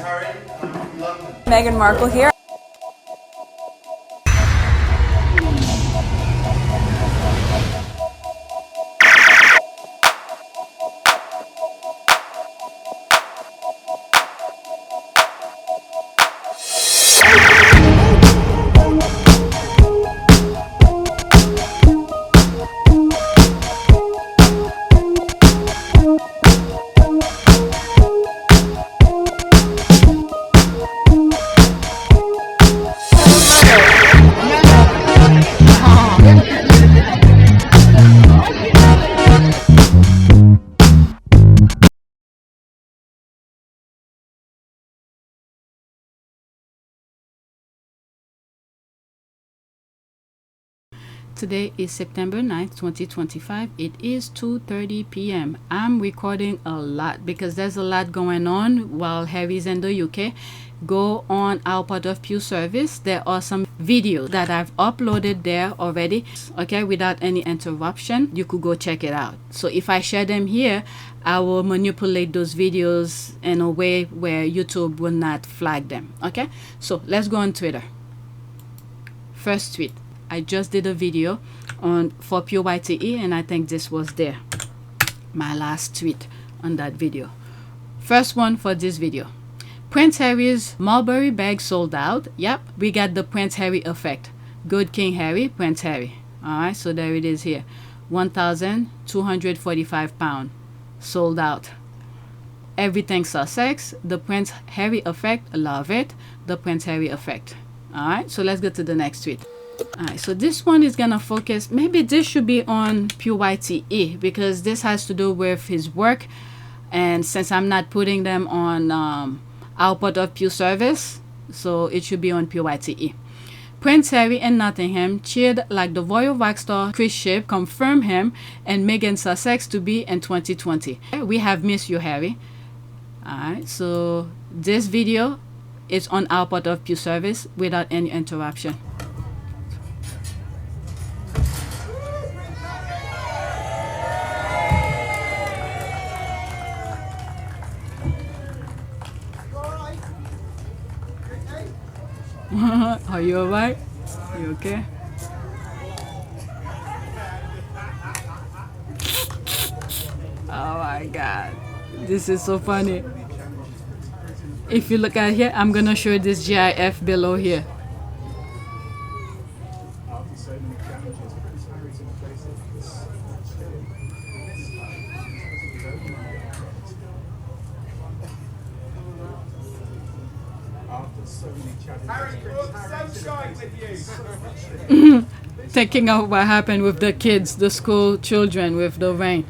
Harry. I'm from London. Meghan Markle here. Today is September 9th, 2025. It is 2:30 p.m. I'm recording a lot because there's a lot going on while Harry's in the UK. Go on our part of Pew service. There are some videos that I've uploaded there already. Okay, without any interruption, you could go check it out. So if I share them here, I will manipulate those videos in a way where YouTube will not flag them. Okay, so let's go on Twitter. First tweet. I just did a video on for PYTE and I think this was there. My last tweet on that video. First one for this video. Prince Harry's Mulberry bag sold out. Yep, we got the Prince Harry effect. Good King Harry, Prince Harry. Alright, so there it is here. 1,245 pounds. Sold out. Everything Sussex. The Prince Harry effect. Love it. The Prince Harry effect. Alright, so let's go to the next tweet. Alright, so this one is gonna focus, maybe this should be on PYTE because this has to do with his work, and since I'm not putting them on output of Pew service, so it should be on PYTE. Prince Harry in Nottingham cheered like the Royal Rockstar Chris Ship confirmed him and Meghan Sussex to be in 2020. We have missed you, Harry. Alright, so this video is on output of Pew service without any interruption. Are you alright? You okay? Oh my god, this is so funny. If you look at here, I'm gonna show this GIF below here. Thinking of what happened with the kids, the school children with the rain.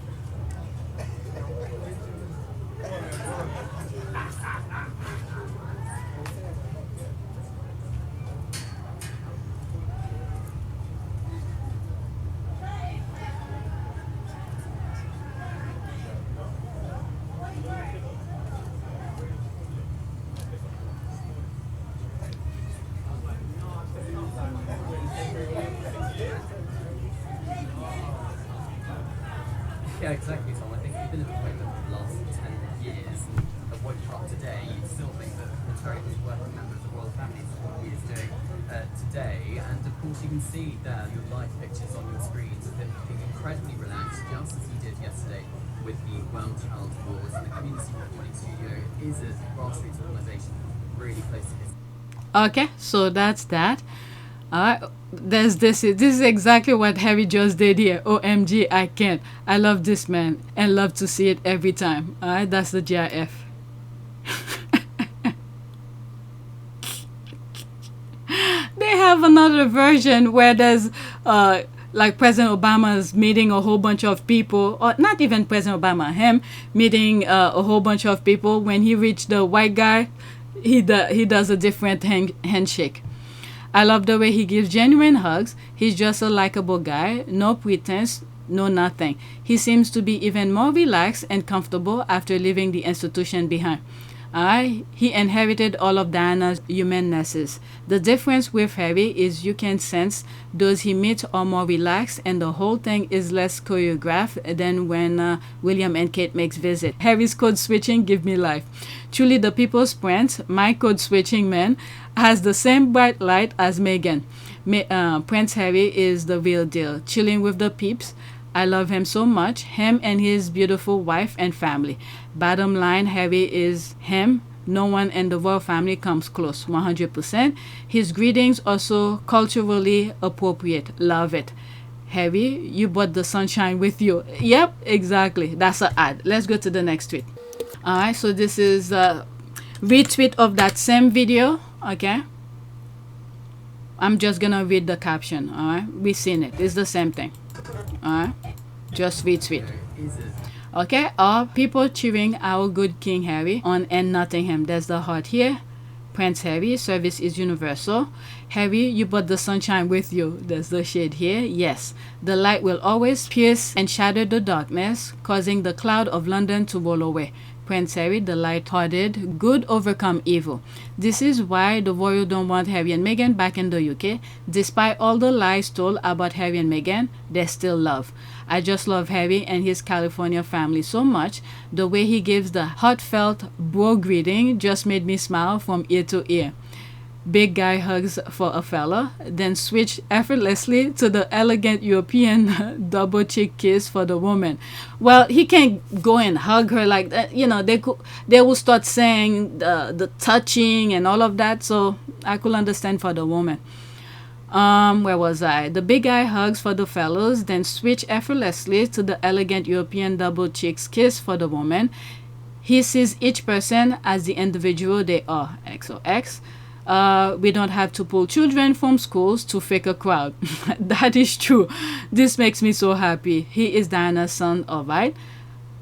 Yeah, exactly, Tom. I think even if we went over the last 10 years of what you've got today, you'd still think that it's very much working member of the royal family is what he is doing today. And of course, you can see there your live pictures on your screens of him looking incredibly relaxed, just as he did yesterday with the World Child Awards. And the Community Recording Studio is a grassroots organisation really close to his. Okay, so that's that. There's this is exactly what Harry just did here. OMG, I can't. I love this man and love to see it every time. Alright, that's the GIF. They have another version where there's like President Obama's meeting a whole bunch of people, or not even President Obama, him meeting a whole bunch of people. When he reached the white guy, he does a different handshake. I love the way he gives genuine hugs. He's just a likable guy, no pretense, no nothing. He seems to be even more relaxed and comfortable after leaving the institution behind. He inherited all of Diana's humannesses. The difference with Harry is you can sense those he meets are more relaxed, and the whole thing is less choreographed than when William and Kate makes visit. Harry's code switching give me life. Truly the people's prince, my code switching man, has the same bright light as Meghan. Prince Harry is the real deal. Chilling with the peeps. I love him so much, him and his beautiful wife and family. Bottom line, Harry is him. No one in the royal family comes close, 100%. His greetings are so culturally appropriate. Love it. Harry, you brought the sunshine with you. Yep, exactly. That's an ad. Let's go to the next tweet. Alright, so this is a retweet of that same video. Okay. I'm just gonna read the caption. Alright, we've seen it. It's the same thing. Alright, just retweet. Okay, are people cheering our good King Harry on in Nottingham? There's the heart here. Prince Harry, service is universal. Harry, you brought the sunshine with you. There's the shade here. Yes, the light will always pierce and shatter the darkness, causing the cloud of London to roll away. Prince Harry, the light-hearted, good overcome evil. This is why the royal don't want Harry and Meghan back in the UK. Despite all the lies told about Harry and Meghan, they still love. I just love Harry and his California family so much. The way he gives the heartfelt bro greeting just made me smile from ear to ear. Big guy hugs for a fella, then switch effortlessly to the elegant European double cheek kiss for the woman. Well, he can't go and hug her like that. You know, they will start saying the touching and all of that. So I could understand for the woman. Where was I? The big guy hugs for the fellows, then switch effortlessly to the elegant European double cheeks kiss for the woman. He sees each person as the individual they are. XOX. We don't have to pull children from schools to fake a crowd. That is true. This makes me so happy. He is Diana's son, alright?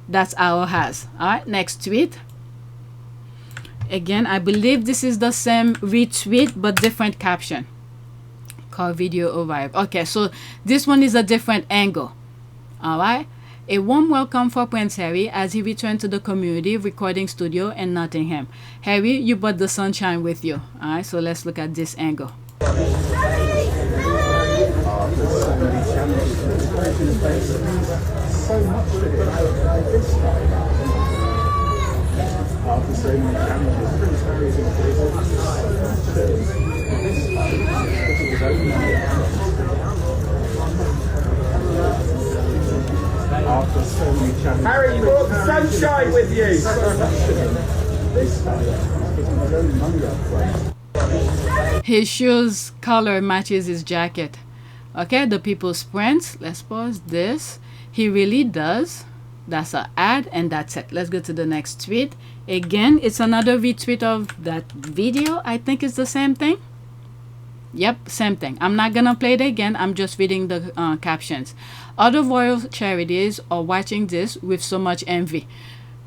That's our has. Alright, next tweet. Again, I believe this is the same retweet but different caption. Car video arrived. Okay, so this one is a different angle. Alright? A warm welcome for Prince Harry as he returned to the community recording studio in Nottingham. Harry, you brought the sunshine with you. Alright, so let's look at this angle. Harry, you brought the sunshine with you. His shoes color matches his jacket. Okay, the people's prince. Let's pause this. He really does. That's an ad, and that's it. Let's go to the next tweet. Again, it's another retweet of that video. I think it's the same thing. Yep, same thing. I'm not gonna play it again. I'm just reading the captions. Other royal charities are watching this with so much envy.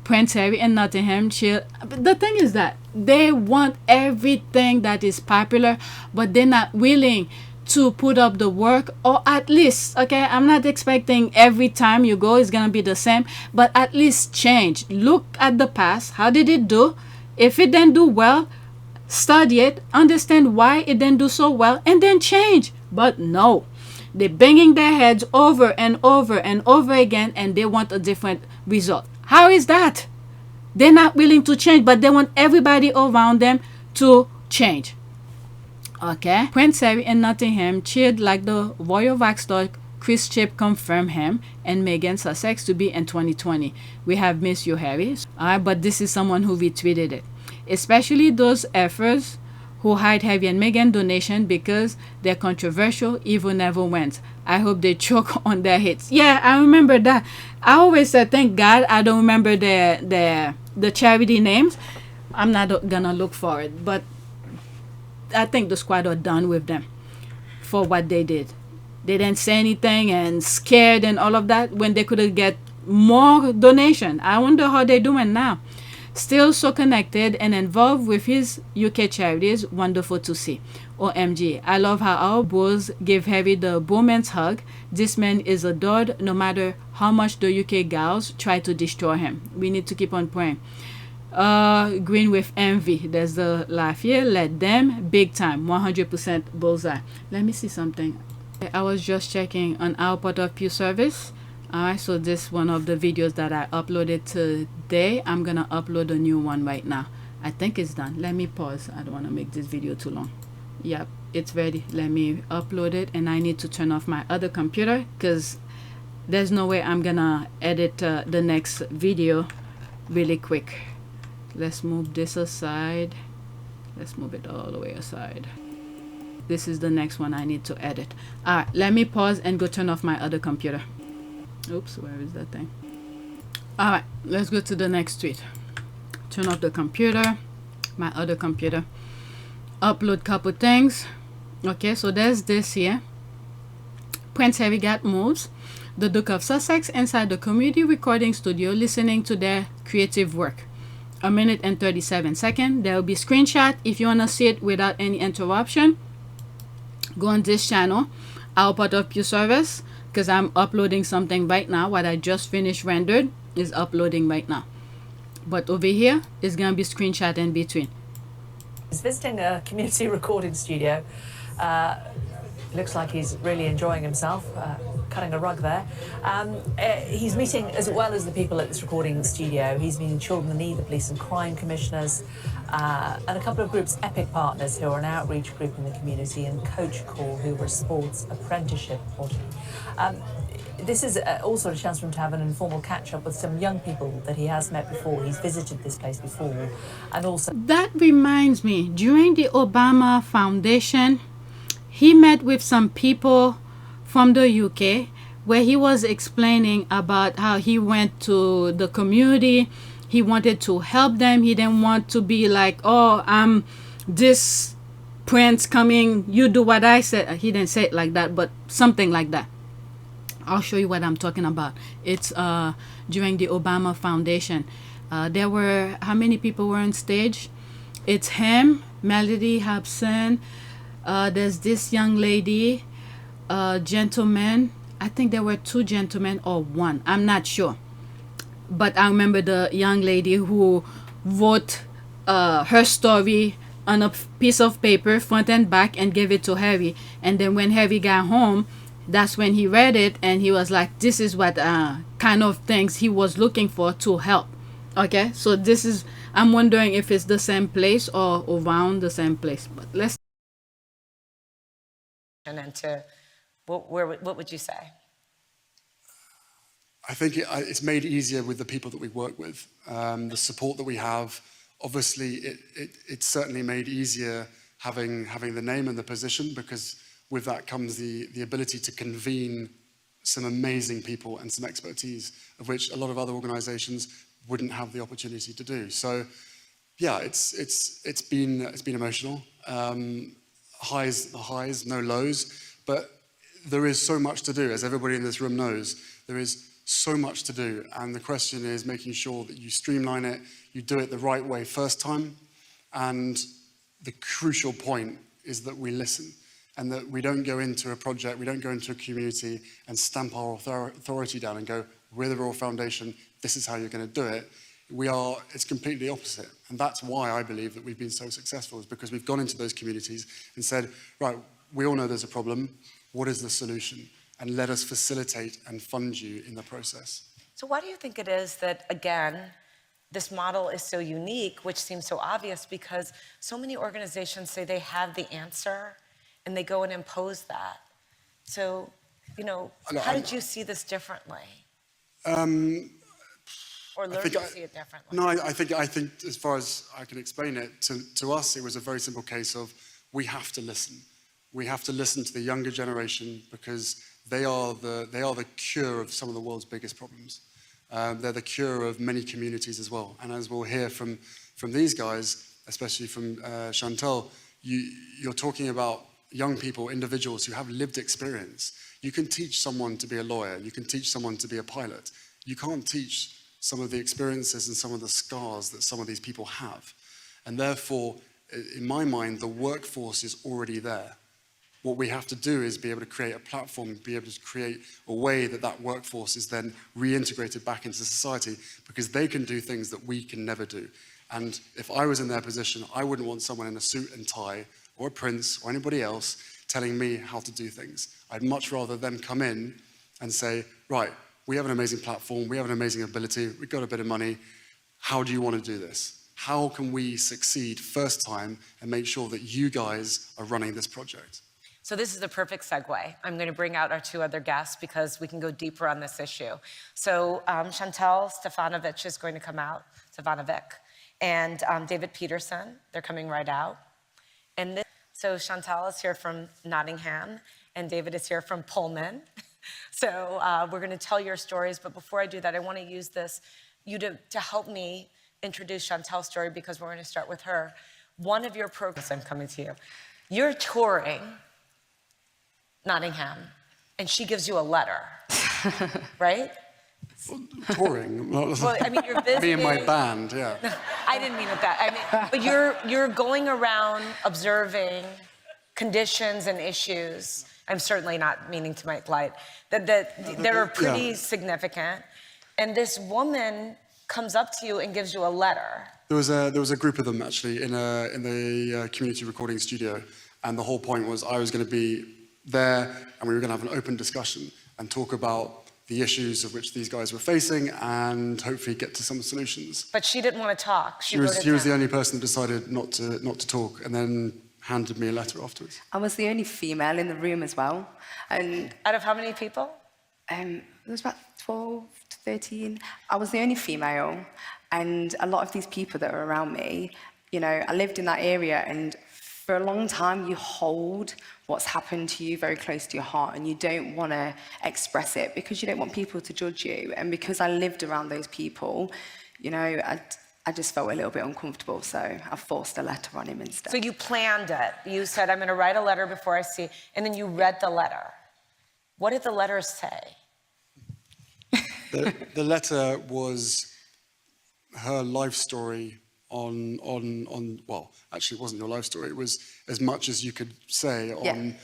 Prince Harry and Nottingham chill. The thing is that they want everything that is popular, but they're not willing to put up the work, or at least, okay, I'm not expecting every time you go it's gonna be the same, but at least change. Look at the past. How did it do? If it didn't do well, study it, understand why it didn't do so well, and then change. But no, they're banging their heads over and over and over again, and they want a different result. How is that? They're not willing to change, but they want everybody around them to change. Okay, Prince Harry and Nottingham cheered like the Royal Rockstar Chris Ship confirmed him and Meghan Sussex to be in 2020. We have missed you, Harry. But this is someone who retweeted it. Especially those efforts who hide Harry and Meghan donation because they're controversial. Evil never wins. I hope they choke on their hits. Yeah, I remember that. I always said, thank God I don't remember the charity names. I'm not gonna look for it, but I think the squad are done with them for what they did. They didn't say anything and scared and all of that when they could get more donation. I wonder how they're doing now. Still so connected and involved with his UK charities. Wonderful to see. OMG, I love how our bros give Harry the bromance hug. This man is adored no matter how much the UK gals try to destroy him. We need to keep on praying. Green with envy. There's the laugh here. Let them. Big time. 100% bullseye. Let me see something. I was just checking on our part of Pew service. Alright, so this one of the videos that I uploaded today. I'm gonna upload a new one right now. I think it's done. Let me pause. I don't want to make this video too long. Yep, it's ready. Let me upload it, and I need to turn off my other computer because there's no way I'm gonna edit the next video really quick. Let's move this aside. Let's move it all the way aside. This is the next one I need to edit. Alright, let me pause and go turn off my other computer. Oops, where is that thing? Alright, let's go to the next tweet. Turn off the computer, my other computer. Upload couple things. Okay, so there's this here. Prince Harry got moves. The Duke of Sussex inside the community recording studio listening to their creative work. 1 minute and 37 seconds. There will be screenshot if you want to see it without any interruption. Go on this channel, our part of Pew service, because I'm uploading something right now. What I just finished rendered is uploading right now. But over here is going to be screenshot in between. He's visiting a community recording studio. Looks like he's really enjoying himself, cutting a rug there. He's meeting, as well as the people at this recording studio, he's meeting Children in Need, the police and crime commissioners, and a couple of groups, Epic Partners, who are an outreach group in the community, and Coach Call, who are a sports apprenticeship body. This is also a chance for him to have an informal catch-up with some young people that he has met before. He's visited this place before, and also... That reminds me, during the Obama Foundation, he met with some people from the UK where he was explaining about how he went to the community. He wanted to help them. He didn't want to be like, oh, I'm this prince coming, you do what I said. He didn't say it like that, but something like that. I'll show you what I'm talking about. It's during the Obama Foundation. There were, how many people were on stage? It's him, Melody Hobson. There's this young lady, gentleman. I think there were 2 gentlemen or 1. I'm not sure. But I remember the young lady who wrote her story on a piece of paper, front and back, and gave it to Harry. And then when Harry got home, that's when he read it, and he was like, this is what kind of things he was looking for to help. Okay, so this is, I'm wondering if it's the same place or around the same place. But let's... And to what would you say? I think it's made easier with the people that we work with, the support that we have. Obviously, it's certainly made easier having the name and the position, because with that comes the ability to convene some amazing people and some expertise, of which a lot of other organizations wouldn't have the opportunity to do. So, yeah, it's been emotional. Highs, no lows, but there is so much to do, as everybody in this room knows. There is so much to do, and the question is making sure that you streamline it, you do it the right way first time, and the crucial point is that we listen, and that we don't go into a project, we don't go into a community and stamp our authority down and go, we're the Royal Foundation, this is how you're going to do it. It's completely opposite. And that's why I believe that we've been so successful, is because we've gone into those communities and said, right, we all know there's a problem. What is the solution? And let us facilitate and fund you in the process. So why do you think it is that, again, this model is so unique, which seems so obvious, because so many organizations say they have the answer and they go and impose that. So, how did you see this differently? Or learn to see it differently? No, I think as far as I can explain it, to us, it was a very simple case of we have to listen. We have to listen to the younger generation, because they are the cure of some of the world's biggest problems. They're the cure of many communities as well. And as we'll hear from these guys, especially from Chantal, you're talking about young people, individuals who have lived experience. You can teach someone to be a lawyer. You can teach someone to be a pilot. You can't teach some of the experiences and some of the scars that some of these people have. And therefore, in my mind, the workforce is already there. What we have to do is be able to create a platform, be able to create a way that workforce is then reintegrated back into society, because they can do things that we can never do. And if I was in their position, I wouldn't want someone in a suit and tie, or a prince, or anybody else, telling me how to do things. I'd much rather them come in and say, right, we have an amazing platform, we have an amazing ability, we've got a bit of money, how do you want to do this? How can we succeed first time and make sure that you guys are running this project? So this is the perfect segue. I'm going to bring out our two other guests because we can go deeper on this issue. So Chantal Stefanovic is going to come out, Stefanovic, and David Peterson, they're coming right out. And so Chantal is here from Nottingham, and David is here from Pullman. So we're going to tell your stories, but before I do that, I want to use you to help me introduce Chantal's story, because we're going to start with her. One of your programs, I'm coming to you. You're touring Nottingham, and she gives you a letter, right? Touring? Well, I mean, you're visiting. Me and my band, yeah. I didn't mean it that. I mean, but you're going around observing conditions and issues. I'm certainly not meaning to make light that are pretty significant. And this woman comes up to you and gives you a letter. There was a group of them actually in the community recording studio, and the whole point was I was going to be there, and we were going to have an open discussion and talk about the issues of which these guys were facing, and hopefully get to some solutions. But she didn't want to talk. She was the only person that decided not to talk, and then handed me a letter afterwards. I was the only female in the room as well, and out of how many people? There was about 12 to 13. I was the only female, and a lot of these people that were around me, you know, I lived in that area, and for a long time you hold what's happened to you very close to your heart, and you don't want to express it because you don't want people to judge you. And because I lived around those people, you know, I just felt a little bit uncomfortable, so I forced a letter on him instead. So you planned it. You said, I'm going to write a letter before I see, and then you read the letter. What did the letter say? The letter was her life story on well, actually it wasn't your life story. It was as much as you could say on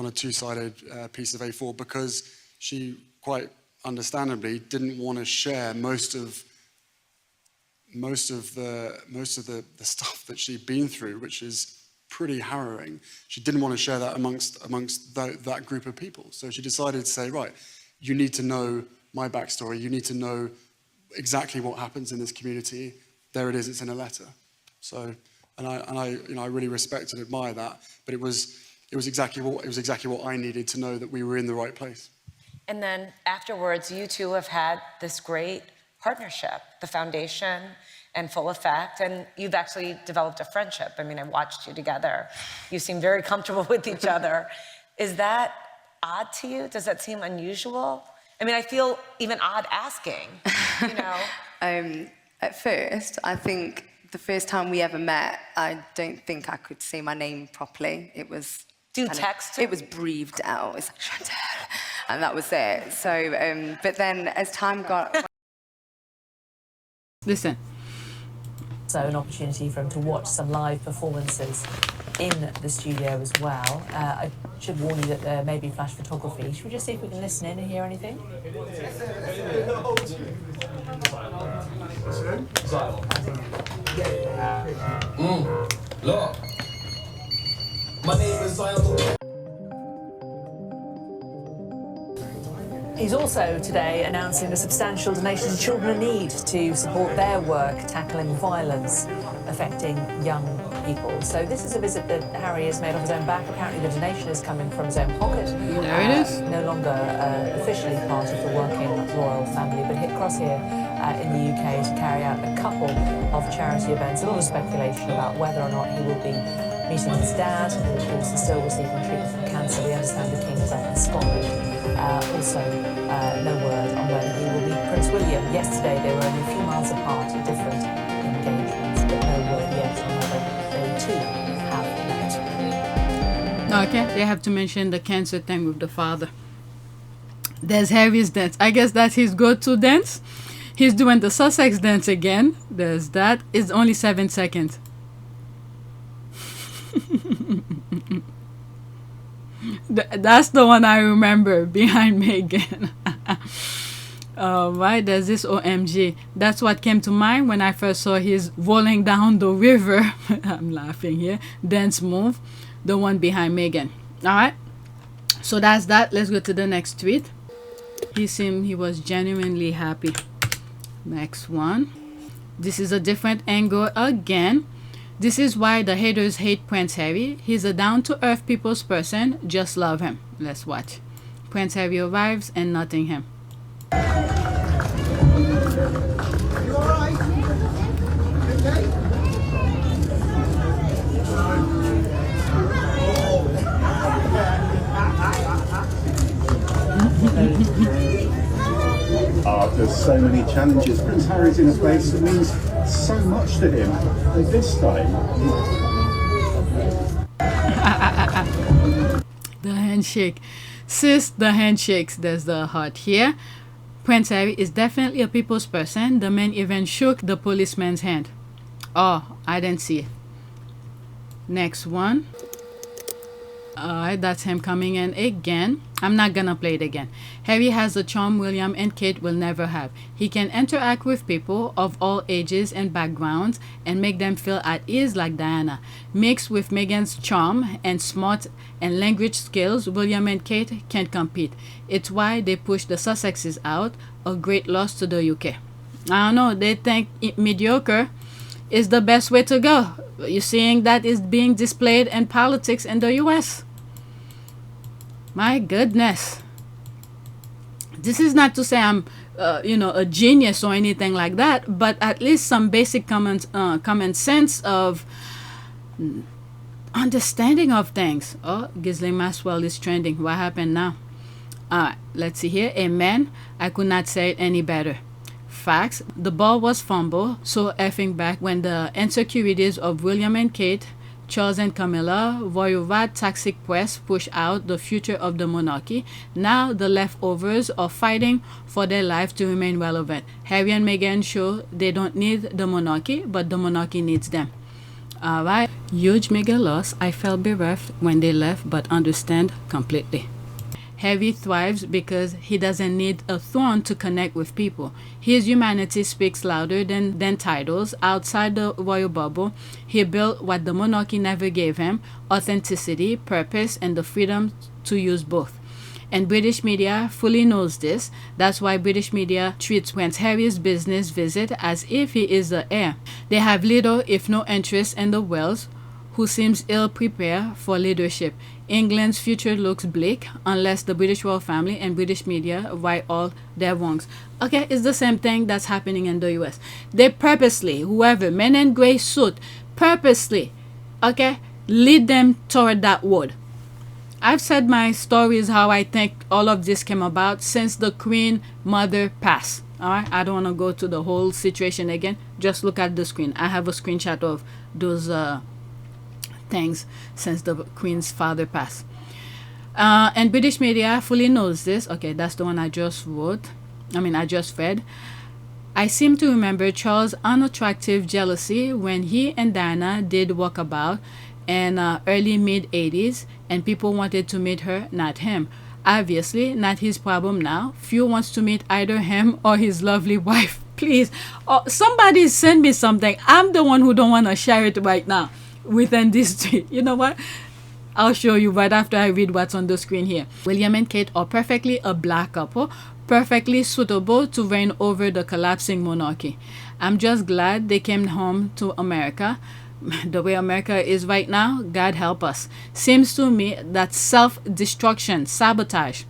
a two-sided piece of A4, because she quite understandably didn't want to share most of the stuff that she'd been through, which is pretty harrowing. She didn't want to share that amongst that group of people. So she decided to say, right, you need to know my backstory. You need to know exactly what happens in this community. There it is. It's in a letter. So, and I really respect and admire that. But it was exactly what I needed to know, that we were in the right place. And then afterwards, you two have had this great partnership, the foundation and Full Effect, and you've actually developed a friendship. I mean, I watched you together. You seem very comfortable with each other. Is that odd to you? Does that seem unusual? I mean, I feel even odd asking, you know? At first, I think the first time we ever met, I don't think I could say my name properly. It was... Do you text? It was breathed out. It's like, Chantal. And that was it. So, but then as time got... Listen. So an opportunity for him to watch some live performances in the studio as well. I should warn you that there may be flash photography. Should we just see if we can listen in and hear anything? Look, my name is Zion. He's also today announcing a substantial donation to Children in Need to support their work tackling violence affecting young people. So this is a visit that Harry has made off his own back. Apparently the donation is coming from his own pocket. There it is. No longer officially part of the working royal family, but hit across here in the UK to carry out a couple of charity events. A lot of speculation about whether or not he will be meeting his dad, who is still receiving treatment for cancer. We understand the King is up in Scotland. Also, no word on whether he will be Prince William. Yesterday, they were only a few miles apart at different engagements, but no word yet on whether they too have met. Okay, they have to mention the cancer thing with the father. There's Harry's dance. I guess that's his go-to dance. He's doing the Sussex dance again. There's that. It's only 7 seconds. That's the one I remember behind Meghan. Right, there's this OMG. That's what came to mind when I first saw his rolling down the river. I'm laughing here. Dance move, the one behind Meghan. All right, so that's that. Let's go to the next tweet. He seemed he was genuinely happy. Next one. This is a different angle again. This is why the haters hate Prince Harry. He's a down-to-earth people's person. Just love him. Let's watch. Prince Harry arrives in Nottingham. You alright? Okay? There's so many challenges. Prince Harry's in a place that means so much to him. And this time, The handshake. Sis, the handshakes. There's the heart here. Prince Harry is definitely a people's person. The man even shook the policeman's hand. Oh, I didn't see it. Next one. Alright, that's him coming in again. I'm not gonna play it again. Harry has a charm William and Kate will never have. He can interact with people of all ages and backgrounds and make them feel at ease like Diana. Mixed with Meghan's charm and smart and language skills, William and Kate can't compete. It's why they push the Sussexes out, a great loss to the UK. I don't know, they think mediocre is the best way to go. You're seeing that is being displayed in politics in the US. My goodness. This is not to say I'm, a genius or anything like that, but at least some basic common sense of understanding of things. Oh, Ghislaine Maxwell is trending. What happened now? Let's see here. Amen. I could not say it any better. Facts. The ball was fumbled so effing back when the insecurities of William and Kate, Charles and Cowmilla, Royal Rat toxic press push out the future of the monarchy. Now the leftovers are fighting for their life to remain relevant. Harry and Meghan show they don't need the monarchy, but the monarchy needs them. Alright. Huge mega loss. I felt bereft when they left, but understand completely. Harry thrives because he doesn't need a throne to connect with people. His humanity speaks louder than titles. Outside the royal bubble, he built what the monarchy never gave him: authenticity, purpose, and the freedom to use both. And British media fully knows this. That's why British media treats Prince Harry's business visit as if he is the heir. They have little, if no interest in the Wales, who seems ill-prepared for leadership. England's future looks bleak unless the British royal family and British media right all their wrongs. Okay, it's the same thing that's happening in the US. They purposely, whoever, men in gray suit, purposely, okay, lead them toward that wood. I've said my stories how I think all of this came about since the Queen Mother passed. Alright, I don't want to go to the whole situation again. Just look at the screen. I have a screenshot of those things since the Queen's father passed. And British media fully knows this. Okay, that's the one I just read. I seem to remember Charles' unattractive jealousy when he and Diana did Walkabout in early mid-80s, and people wanted to meet her, not him. Obviously, not his problem now. Few wants to meet either him or his lovely wife. Please, somebody send me something. I'm the one who don't want to share it right now within this tweet. You know what? I'll show you right after I read what's on the screen here. William and Kate are perfectly a black couple, perfectly suitable to reign over the collapsing monarchy. I'm just glad they came home to America. The way America is right now, God help us. Seems to me that self-destruction, sabotage.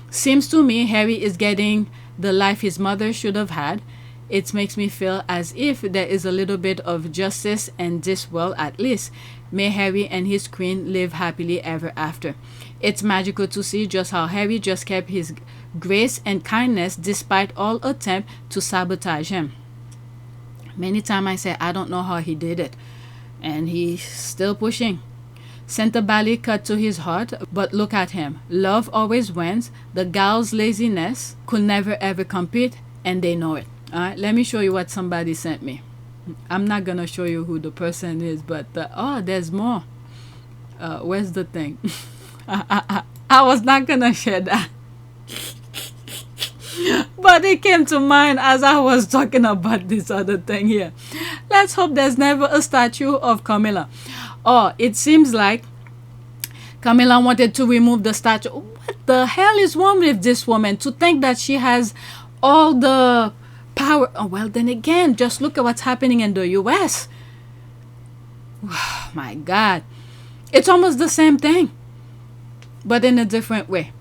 Seems to me Harry is getting the life his mother should have had. It makes me feel as if there is a little bit of justice in this world at least. May Harry and his queen live happily ever after. It's magical to see just how Harry just kept his grace and kindness despite all attempt to sabotage him. Many times I say I don't know how he did it, and he's still pushing. Sent a ballet cut to his heart, but look at him. Love always wins. The gal's laziness could never ever compete, and they know it. Alright, let me show you what somebody sent me. I'm not gonna show you who the person is, but oh, there's more. Where's the thing? I was not gonna share that. But it came to mind as I was talking about this other thing here. Let's hope there's never a statue of Cowmilla. Oh, it seems like Cowmilla wanted to remove the statue. What the hell is wrong with this woman to think that she has all the power? Oh, well, then again, just look at what's happening in the US. Oh, my God. It's almost the same thing, but in a different way.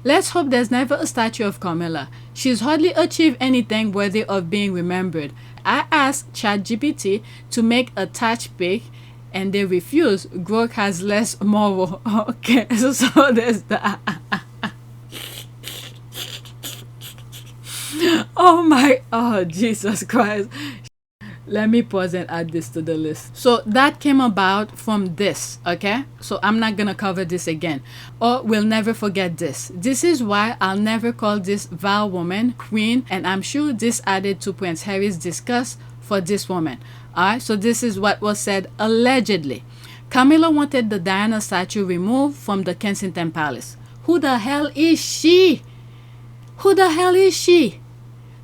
Let's hope there's never a statue of Cowmilla. She's hardly achieved anything worthy of being remembered. I asked ChatGPT to make a touch pic and they refuse. Grok has less moral. Okay, so there's that. Oh Jesus Christ. Let me pause and add this to the list. So that came about from this, okay? So I'm not gonna cover this again. Or we'll never forget this. This is why I'll never call this vile woman queen, and I'm sure this added to Prince Harry's disgust for this woman. Alright, so this is what was said allegedly. Cowmilla wanted the Diana statue removed from the Kensington Palace. Who the hell is she? Who the hell is she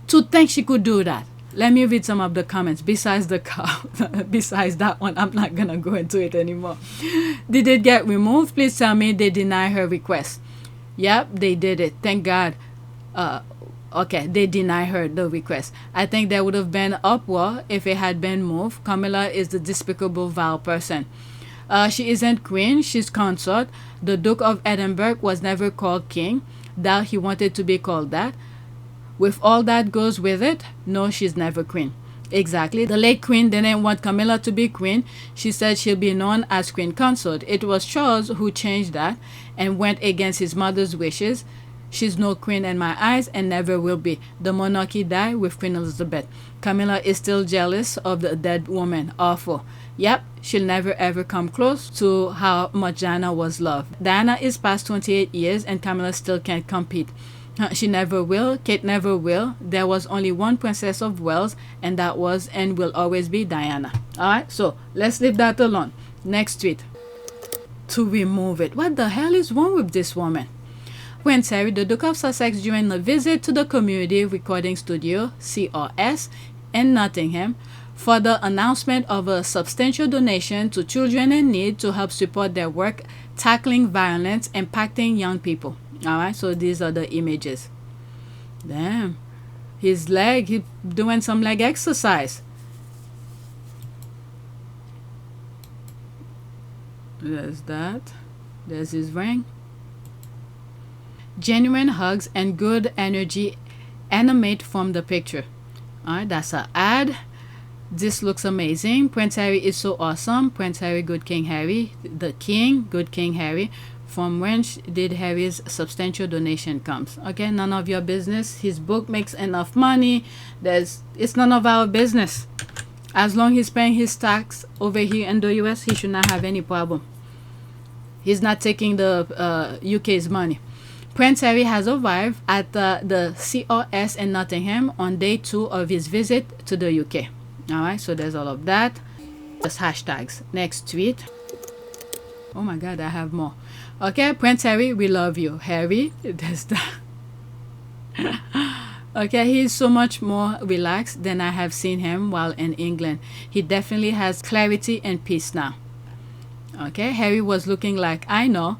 to think she could do that? Let me read some of the comments. Besides the cow, besides that one, I'm not gonna go into it anymore. Did it get removed? Please tell me they deny her request. Yep, they did it. Thank God. Okay, they deny her the request. I think there would have been uproar if it had been moved. Cowmilla is the despicable, vile person. She isn't queen, she's consort. The Duke of Edinburgh was never called king. That he wanted to be called that. With all that goes with it, no, she's never queen. Exactly. The late queen didn't want Cowmilla to be queen. She said she'll be known as queen consort. It was Charles who changed that and went against his mother's wishes. She's no queen in my eyes and never will be. The monarchy died with Queen Elizabeth. Cowmilla is still jealous of the dead woman. Awful. Yep, she'll never ever come close to how much Diana was loved. Diana is past 28 years and Cowmilla still can't compete. She never will. Kate never will. There was only one princess of Wales, and that was and will always be Diana. Alright, so let's leave that alone. Next tweet. To remove it. What the hell is wrong with this woman? Prince Harry, the Duke of Sussex, during a visit to the Community Recording Studio, CRS, in Nottingham, for the announcement of a substantial donation to children in need to help support their work tackling violence impacting young people. Alright, so these are the images. Damn. His leg, he's doing some leg exercise. There's that. There's his ring. Genuine hugs and good energy animate from the picture. Alright, that's an ad. This looks amazing. Prince Harry is so awesome. Prince Harry, good King Harry. The King, good King Harry. From whence did Harry's substantial donation comes? Okay, none of your business. His book makes enough money. It's none of our business. As long as he's paying his tax over here in the US, he should not have any problem. He's not taking the UK's money. Prince Harry has arrived at the CRS in Nottingham on day 2 of his visit to the UK. Alright, so there's all of that. Just hashtags. Next tweet. Oh my God, I have more. Okay, Prince Harry, we love you. Harry, there's that. Okay, he's so much more relaxed than I have seen him while in England. He definitely has clarity and peace now. Okay, Harry was looking like, I know.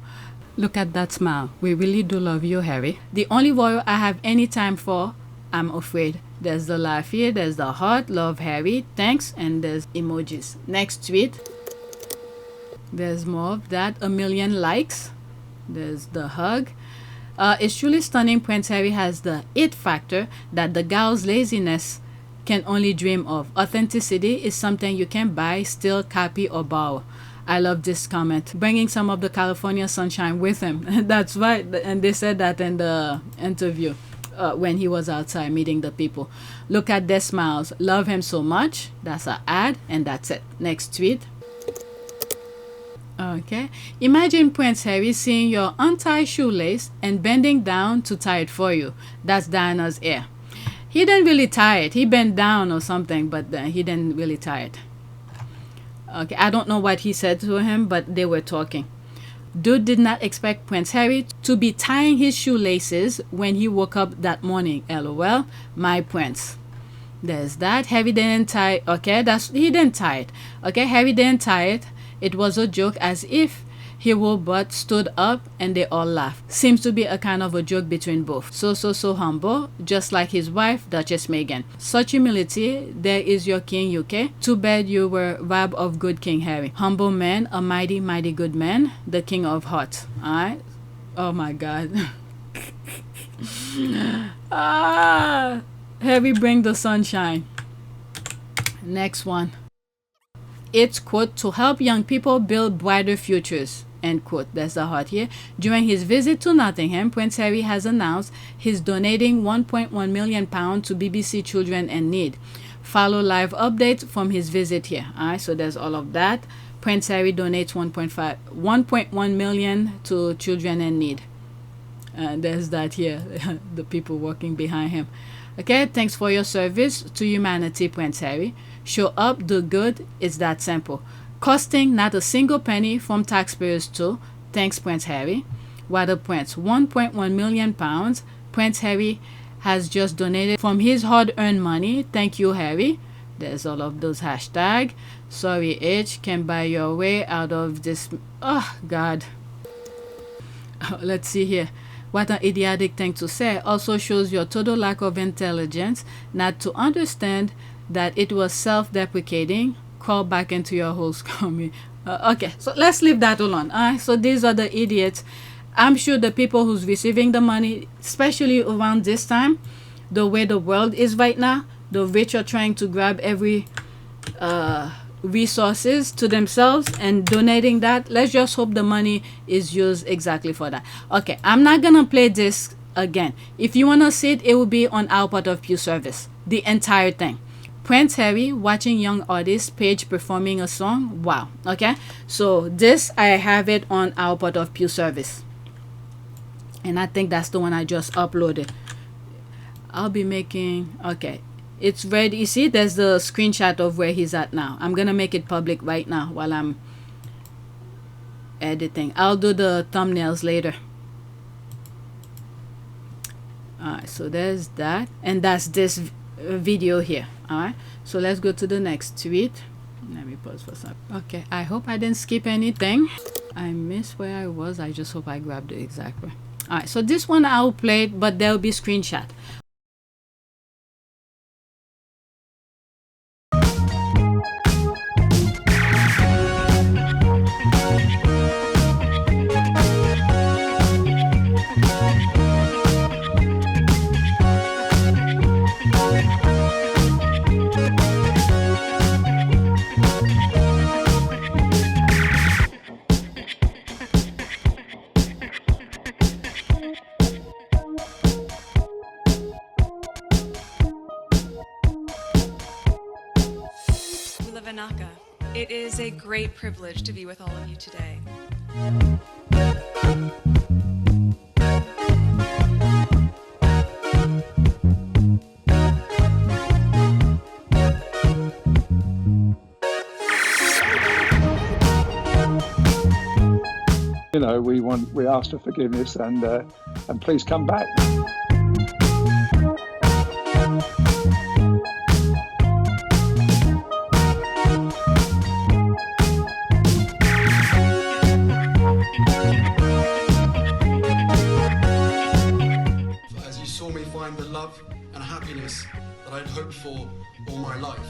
Look at that smile. We really do love you, Harry. The only royal I have any time for, I'm afraid. There's the laugh here, there's the heart, love Harry, thanks, and there's emojis. Next tweet. There's more of that. 1 million likes. There's the hug. It's truly stunning. Prince Harry has the it factor that the gal's laziness can only dream of. Authenticity is something you can buy, steal, copy, or borrow. I love this comment. Bringing some of the California sunshine with him. That's right. And they said that in the interview when he was outside meeting the people. Look at their smiles. Love him so much. That's an ad. And that's it. Next tweet. Okay. Imagine Prince Harry seeing your untied shoelace and bending down to tie it for you. That's Diana's ear. He didn't really tie it. He bent down or something, but he didn't really tie it. Okay, I don't know what he said to him, but they were talking. Dude did not expect Prince Harry to be tying his shoelaces when he woke up that morning. LOL, my prince. There's that. Harry didn't tie. Okay, he didn't tie it. Okay, Harry didn't tie it. It was a joke, as if he woke but stood up and they all laughed. Seems to be a kind of a joke between both. So humble, just like his wife, Duchess Meghan. Such humility, there is your king, UK. Too bad you were robbed of good King Harry. Humble man, a mighty, mighty good man, the king of hearts. Alright? Oh my god. Harry bring the sunshine. Next one. It's, quote, to help young people build brighter futures, end quote. That's the heart here. During his visit to Nottingham, Prince Harry has announced he's donating £1.1 million to BBC Children in Need. Follow live updates from his visit here. Alright, so there's all of that. Prince Harry donates 1.1 million to children in need. And there's that here. The people working behind him. Okay, thanks for your service to humanity, Prince Harry. Show up, do good, it's that simple. Costing not a single penny from taxpayers too. Thanks, Prince Harry. What a prince. £1.1 million Prince Harry has just donated from his hard-earned money. Thank you, Harry. There's all of those hashtags. Sorry, H can buy your way out of this. Oh, God. Let's see here. What an idiotic thing to say. Also shows your total lack of intelligence not to understand that it was self-deprecating. Crawl back into your hole's coming. Okay, so let's leave that alone. So these are the idiots. I'm sure the people who's receiving the money, especially around this time, the way the world is right now, the rich are trying to grab every resources to themselves and donating that. Let's just hope the money is used exactly for that. Okay, I'm not gonna play this again. If you wanna see it, it will be on our part of Pew Service, the entire thing. Prince Harry watching young artist Paige performing a song. Wow. Okay, so this, I have it on our part of Pew Service, and I think that's the one I just uploaded. I'll be making, okay, it's ready. You see, there's the screenshot of where he's at now. I'm gonna make it public right now while I'm editing. I'll do the thumbnails later. Alright, so there's that, and that's this video here. Alright, so let's go to the next tweet. Let me pause for some. Okay, I hope I didn't skip anything. I missed where I was. I just hope I grabbed the exact one. Alright, so this one I'll play it, but there'll be screenshot. It is a great privilege to be with all of you today. You know, we ask for forgiveness and please come back. The love and happiness that I'd hoped for all my life.